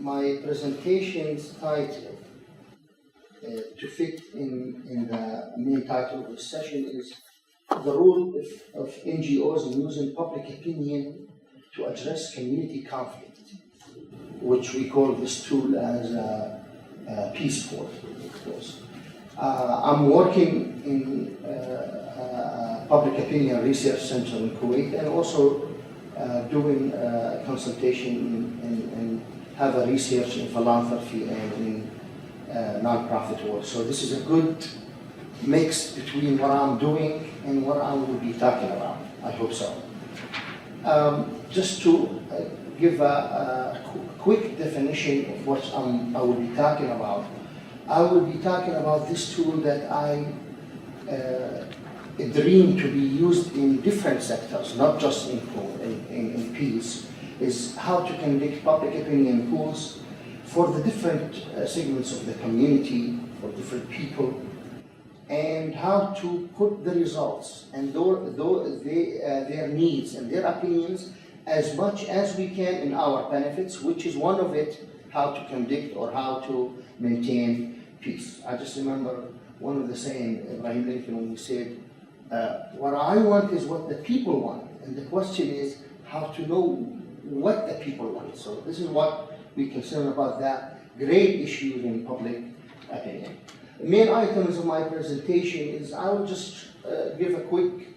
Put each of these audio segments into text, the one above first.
my presentation's title, to fit in the main title of the session, is the role of NGOs in using public opinion to address community conflict, which we call this tool as a peace port. I'm working in a public opinion research center in Kuwait, and also doing consultation and have a research in philanthropy and in nonprofit work. So this is a good mix between what I'm doing and what I will be talking about. I hope so. Just to give a quick definition of what I will be talking about. I will be talking about this tool that I dream to be used in different sectors, not just in peace, is how to conduct public opinion polls for the different segments of the community, for different people, and how to put the results and their needs and their opinions as much as we can in our benefits, which is one of it, how to conduct or how to maintain peace. I just remember one of the saying, Ibrahim Lincoln, when he said, what I want is what the people want. And the question is how to know what the people want. So this is what we concern about that great issue in public opinion. The main items of my presentation is I will just give a quick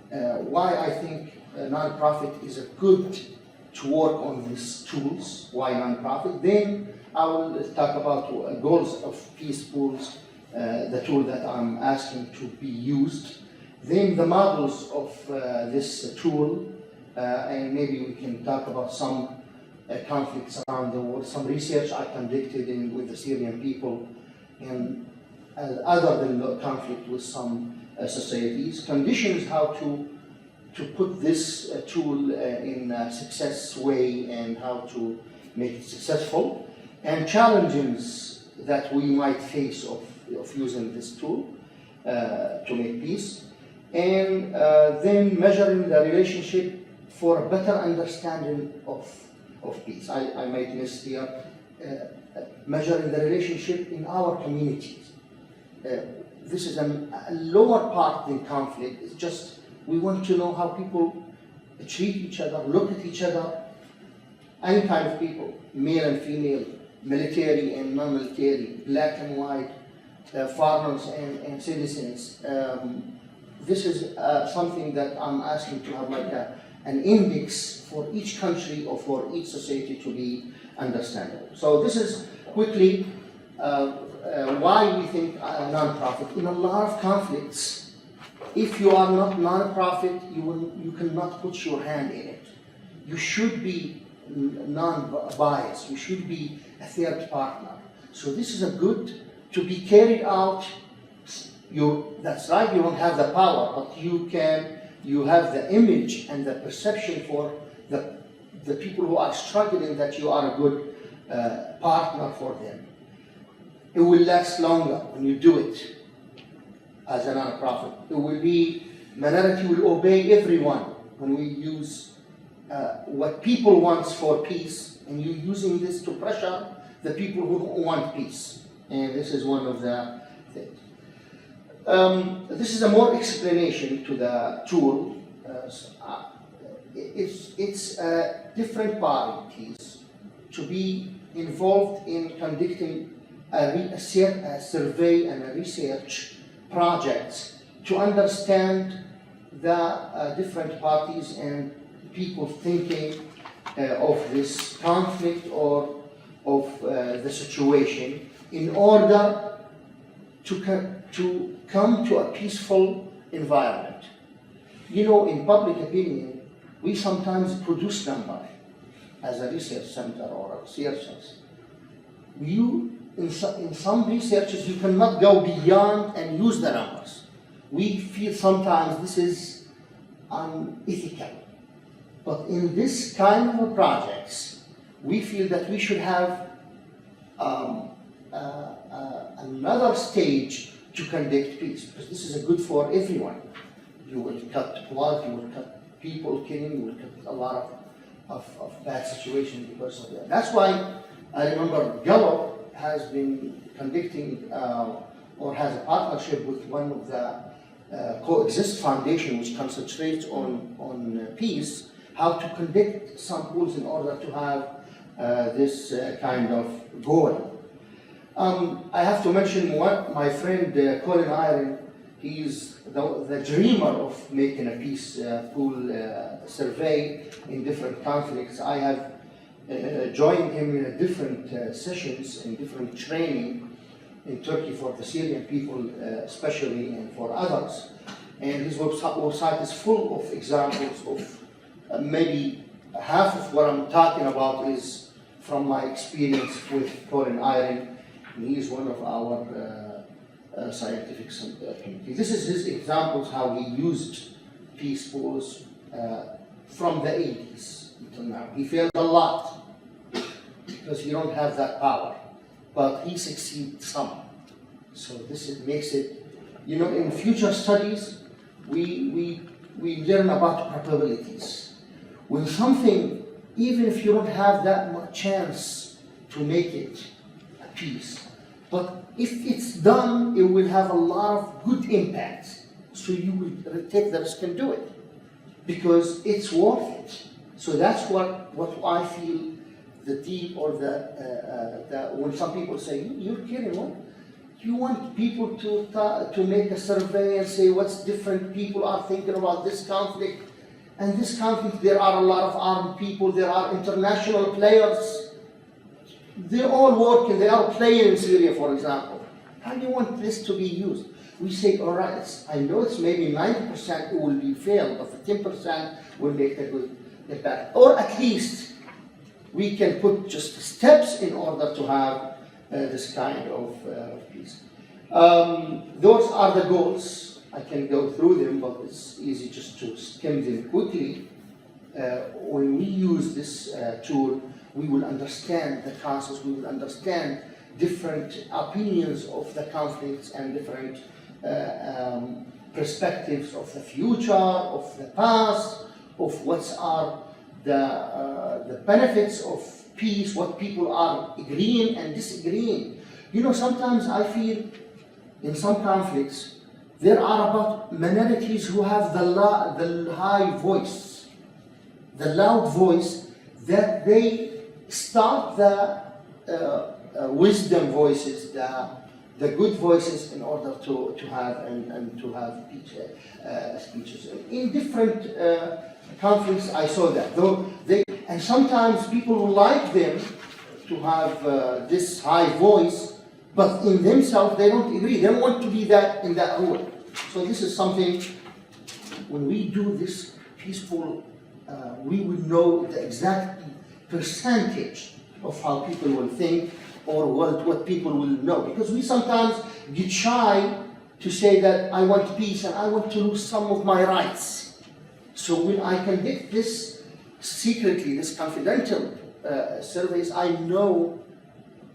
why I think nonprofit is a good to work on these tools, why nonprofit. Then I will talk about goals of peace pools, the tool that I'm asking to be used. Then the models of this tool, and maybe we can talk about some conflicts around the world, some research I conducted with the Syrian people, and other than the conflict with some societies, conditions how to put this tool in a success way and how to make it successful, and challenges that we might face of using this tool to make peace, and then measuring the relationship for a better understanding of peace. I might miss here, measuring the relationship in our communities. This is a lower part than conflict. It's just we want to know how people treat each other, look at each other, any kind of people, male and female, military and non-military, black and white, farmers and citizens. This is something that I'm asking to have like an index for each country or for each society to be understandable. So this is quickly why we think nonprofit. In a lot of conflicts, if you are not nonprofit, you cannot put your hand in it. You should be non-biased. You should be a third partner. So this is a good to be carried out. That's right. You don't have the power, but you have the image and the perception for the people who are struggling that you are a good partner for them. It will last longer when you do it as a non-profit. It will be, minority will obey everyone when we use what people want for peace, and you're using this to pressure the people who want peace. And this is one of the things. This is a more explanation to the tool. It's different parties to be involved in conducting a survey and a research projects to understand the different parties and people thinking of this conflict or of the situation in order to come to a peaceful environment. You know, in public opinion, we sometimes produce numbers as a research center or a researchers. In some researches, you cannot go beyond and use the numbers. We feel sometimes this is unethical. But in this kind of projects, we feel that we should have another stage to conduct peace, because this is good for everyone. You will cut blood, you will cut people killing, you will cut a lot of bad situations because of that. That's why I remember Gallup has been conducting or has a partnership with one of the Coexist Foundation, which concentrates on peace, how to conduct some polls in order to have this kind of goal. I have to mention my friend Colin Iron. He's the dreamer of making a peace pool survey in different conflicts. I have joined him in different sessions and different training in Turkey for the Syrian people especially, and for others. And his website is full of examples of maybe half of what I'm talking about is from my experience with Colin Iron. He is one of our scientific community. This is his examples how he used peace polls from the 80s until now. He failed a lot because he don't have that power, but he succeeded some. So this makes it, you know, in future studies, we learn about probabilities. When something, even if you don't have that much chance to make it a peace, but if it's done, it will have a lot of good impact. So you will take the risk and do it because it's worth it. So that's what I feel the deep or the when some people say, you're kidding, what? You want people to make a survey and say what's different people are thinking about this conflict. And this conflict, there are a lot of armed people, there are international players. They're all working, they are playing in Syria, for example. How do you want this to be used? We say, all right, I know it's maybe 90% it will be failed, but the 10% will make a good impact. Or at least we can put just steps in order to have this kind of peace. Those are the goals. I can go through them, but it's easy just to skim them quickly. When we use this tool, we will understand the concepts, we will understand different opinions of the conflicts and different perspectives of the future, of the past, of what are the benefits of peace, what people are agreeing and disagreeing. You know, sometimes I feel in some conflicts, there are about minorities who have the high voice, the loud voice, that they start the wisdom voices, the good voices in order to have and to have speeches. In different conflicts, I saw that. Though and sometimes people would like them to have this high voice, but in themselves they don't agree. They don't want to be in that role. So this is something. When we do this peaceful, we will know the exact percentage of how people will think or what people will know. Because we sometimes get shy to say that I want peace and I want to lose some of my rights. So when I conduct this secretly, this confidential surveys, I know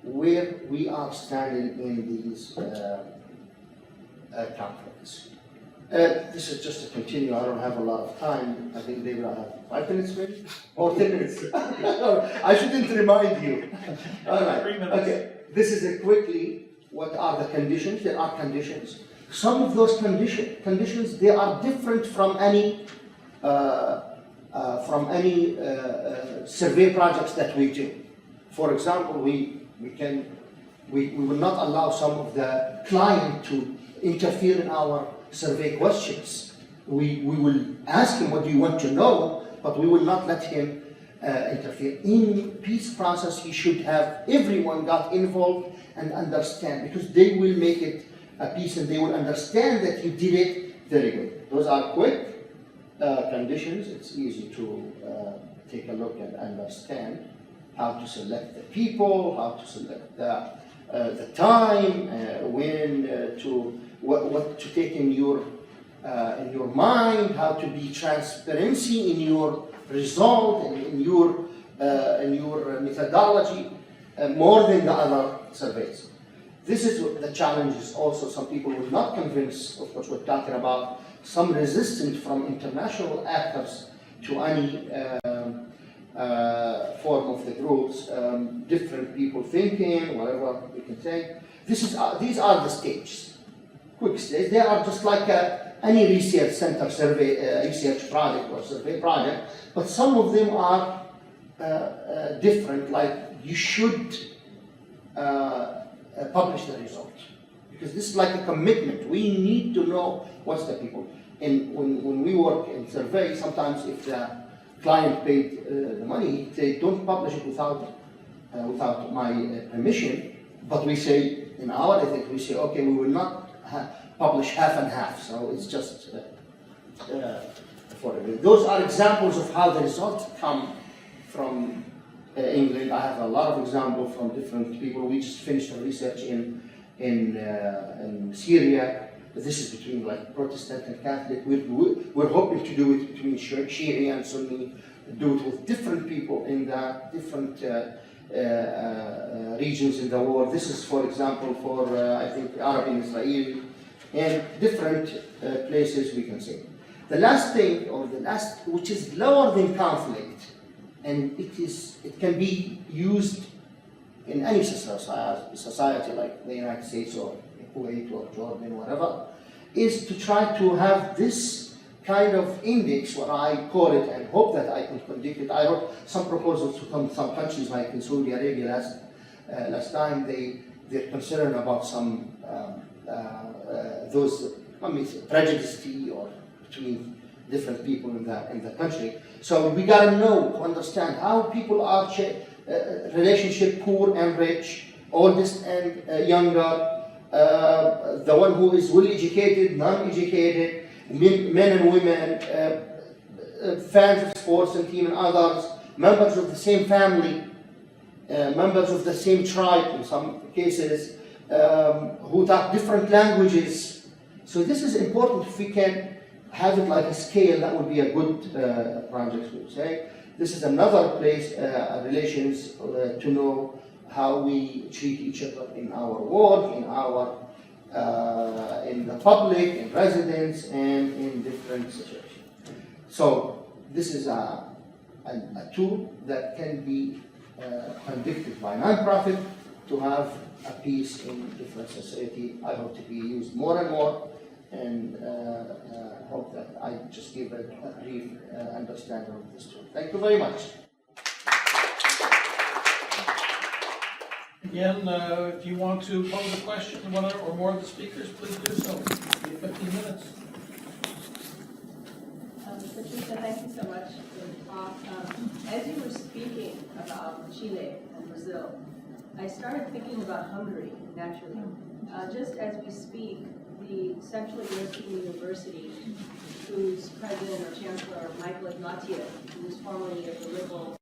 where we are standing in these conflicts. This is just to continue. I don't have a lot of time. I think David, I have 5 minutes maybe? Or 10 minutes? I shouldn't remind you. All right. 3 minutes. Okay. This is quickly, what are the conditions? There are conditions. Some of those conditions, they are different from any survey projects that we do. For example, we will not allow some of the client to interfere in our survey questions. We will ask him, what do you want to know, but we will not let him interfere. In peace process, he should have everyone got involved and understand, because they will make it a peace and they will understand that you did it very good. Those are quick conditions. It's easy to take a look and understand how to select the people, how to select the time, when what to take in your mind, how to be transparency in your result and in your methodology, more than the other surveys. This is the challenges also. Some people will not convince of what we're talking about. Some resistance from international actors to any form of the groups, different people thinking, whatever you can say. These are the stages, quick stage. They are just like any research center survey, research project or survey project, but some of them are different, like you should publish the result. Because this is like a commitment. We need to know what's the people. And when we work in survey, sometimes if the client paid the money, they don't publish it without my permission. But we say, in our ethics, we say, okay, we will not publish half and half. So it's just for those are examples of how the results come from England. I have a lot of examples from different people. We just finished a research in Syria. This is between like Protestant and Catholic. We're hoping to do it between Shia and Sunni, do it with different people in the different regions in the world. This is, for example, for I think Arab and Israeli, and different places we can say. The last thing, or the last, which is lower than conflict, and it can be used in any society like the United States or Kuwait or Jordan, whatever, is to try to have this kind of index, what I call it, and hope that I can conduct it. I wrote some proposals from some countries, like in Saudi Arabia last time. They're concerned about some those prejudice or between different people in the country. So we gotta know to understand how people are relationship, poor and rich, oldest and younger. The one who is well educated, non-educated, men and women, fans of sports and team and others, members of the same family, members of the same tribe in some cases, who talk different languages. So this is important. If we can have it like a scale, that would be a good project, we would say. This is another place, relations, to know how we treat each other in our work, in the public, in residence, and in different situations. So this is a tool that can be conducted by nonprofit to have a piece in different society. I hope to be used more and more, and hope that I just give a brief understanding of this tool. Thank you very much. Again, if you want to pose a question to one or more of the speakers, please do so. You have 15 minutes. Patricia, thank you so much for the talk. As you were speaking about Chile and Brazil, I started thinking about Hungary, naturally. Just as we speak, the Central European University, whose president or chancellor, Michael Ignatieff, who was formerly of the liberal